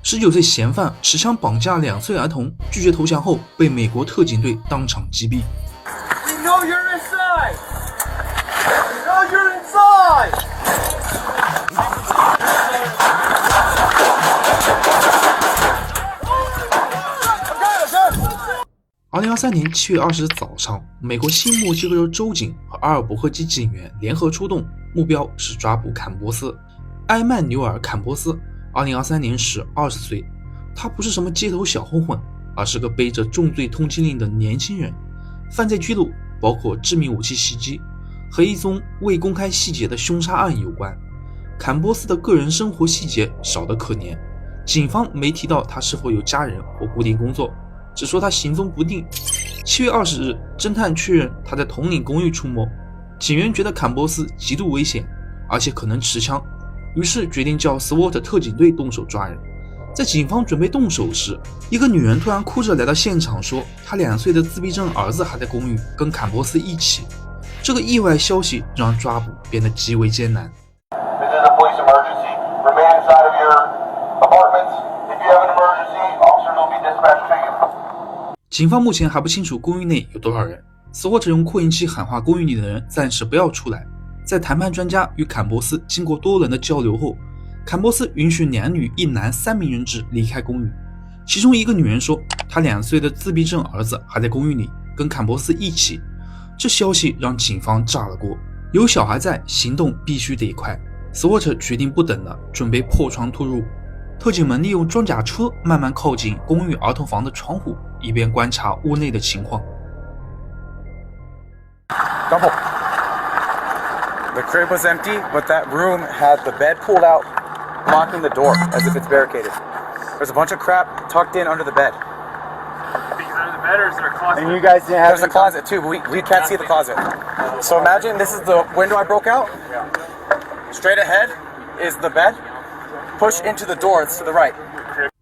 19岁嫌犯持枪绑架2岁儿童，拒绝投降后被美国特警队当场击毙。2023年7月20日早上，美国新墨西哥州州警和阿尔伯克基警员联合出动，目标是抓捕坎波斯·埃曼纽尔·坎波斯。2023年时20岁，他不是什么街头小混混，而是个背着重罪通缉令的年轻人。犯罪记录包括致命武器袭击和一宗未公开细节的凶杀案有关。坎波斯的个人生活细节少得可怜，警方没提到他是否有家人或固定工作，只说他行踪不定。7月20日，侦探确认他在统领公寓出没。警员觉得坎波斯极度危险，而且可能持枪，于是决定叫 SWAT 特警队动手抓人。在警方准备动手时，一个女人突然哭着来到现场，说她2岁的自闭症儿子还在公寓，跟坎波斯一起。这个意外消息让抓捕变得极为艰难。警方目前还不清楚公寓内有多少人。SWAT 用扩音器喊话公寓里的人暂时不要出来。在谈判专家与坎波斯经过多轮的交流后，坎波斯允许2女1男3名人质离开公寓。其中一个女人说，她2岁的自闭症儿子还在公寓里，跟坎波斯一起。这消息让警方炸了锅。有小孩在，行动必须得快。SWAT 决定不等了，准备破窗突入。特警们利用装甲车慢慢靠近公寓儿童房的窗户，以便观察屋内的情况。Double. The crib was empty, but that room had the bed pulled out, blocking the door as if it's barricaded. There's a bunch of crap tucked in under the bed. Under the bed, or is there a closet? And you guys didn't have. There's a closet too, but we can't see the closet. So imagine this is the window I broke out. Straight ahead is the bed. Push into the door. It's to the right.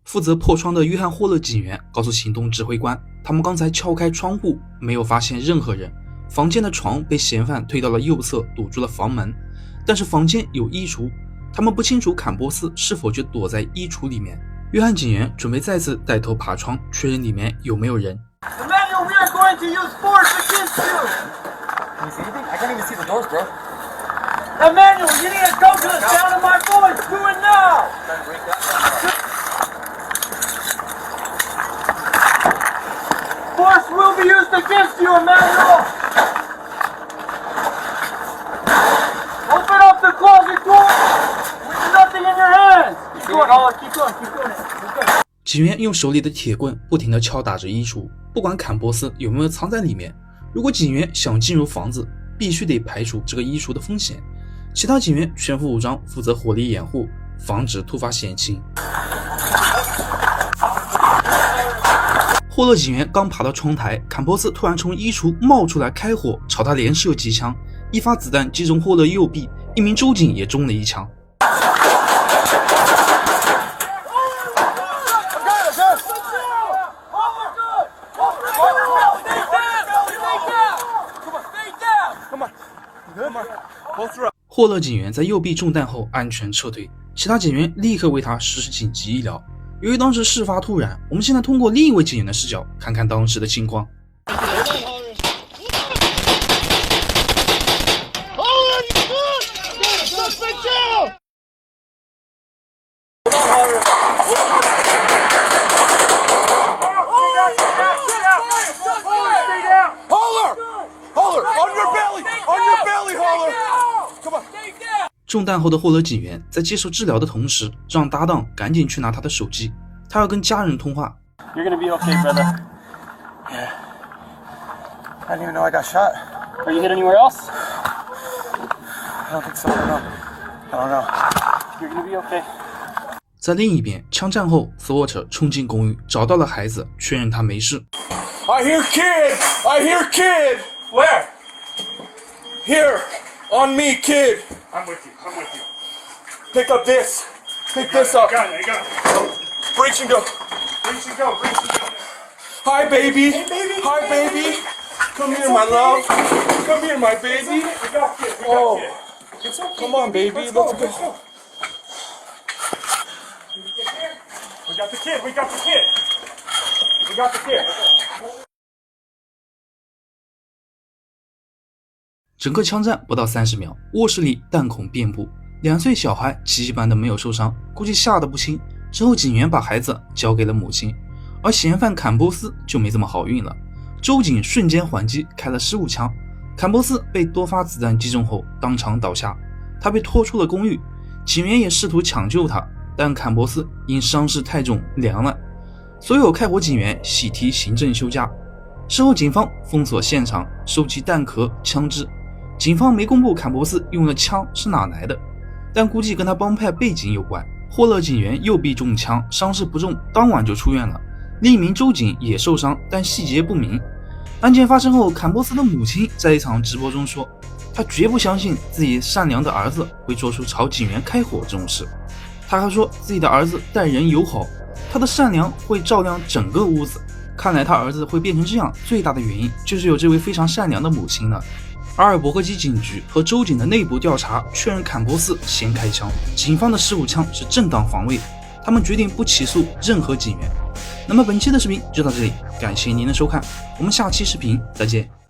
负责破窗的约翰霍勒警员告诉行动指挥官，他们刚才撬开窗户，没有发现任何人。房间的床被嫌犯推到了右侧，堵住了房门，但是房间有衣橱，他们不清楚坎波斯是否就躲在衣橱里面。约翰警员准备再次带头爬窗，确认里面有没有人。Emmanuel, we are going to use force against you. Can you see anything? I can't even see the doors, bro. Emmanuel, you need to come to the sound of my voice. Do it now. Force will be used against you, Emmanuel. Open up the closet door with nothing in your hands. Keep going, keep going, keep going. 警员用手里的铁棍不停地敲打着衣橱，不管坎波斯有没有藏在里面。如果警员想进入房子，必须得排除这个衣橱的风险。其他警员全副武装，负责火力掩护，防止突发险情。霍勒警员刚爬到窗台，坎波斯突然从衣橱冒出来开火，朝他连射几枪，一发子弹击中霍勒右臂，一名州警也中了一枪。霍勒警员在右臂中弹后安全撤退，其他警员立刻为他实施紧急医疗。由于当时事发突然，我们现在通过另一位警员的视角看看当时的情况。中弹后的霍勒警员在接受治疗的同时，让搭档赶紧去拿他的手机，他要跟家人通话。You're gonna be okay, brother. Yeah. I didn't even know I got shot. Are you hit anywhere else? I don't think so. I don't know. You're gonna be okay. 在另一边，枪战后 ，SWAT 冲进公寓，找到了孩子，确认他没事。I hear kid! I hear kid! Where? Here! On me, kid! I'm with you. I'm with you. Pick up this! Pick this up! Got it. I got it. Reach and go! Reach and go. Reach and go. Hi, baby! Hey, baby. Hi, Hey, baby! Come here, my love! Come here, my baby! We got kid. We got Oh. kid. It's okay. Come on, baby. Let's go. We got got the kid. We got the kid. We got the kid. 整个枪战不到30秒，卧室里弹孔遍布，2岁小孩奇迹般的没有受伤，估计吓得不轻。之后警员把孩子交给了母亲，而嫌犯坎波斯就没这么好运了。周警瞬间还击，开了15枪，坎波斯被多发子弹击中后当场倒下，他被拖出了公寓。警员也试图抢救他，但坎波斯因伤势太重凉了。所有开火警员喜提行政休假。事后警方封锁现场，收集弹壳、枪支。警方没公布坎波斯用的枪是哪来的，但估计跟他帮派背景有关。霍勒警员又被中枪，伤势不重，当晚就出院了。另一名州警也受伤，但细节不明。案件发生后，坎波斯的母亲在一场直播中说，她绝不相信自己善良的儿子会做出朝警员开火这种事。她还说自己的儿子待人友好，他的善良会照亮整个屋子。看来他儿子会变成这样，最大的原因就是有这位非常善良的母亲了。阿尔伯克基警局和州警的内部调查确认，坎波斯先开枪，警方的15枪是正当防卫，他们决定不起诉任何警员。那么本期的视频就到这里，感谢您的收看，我们下期视频再见。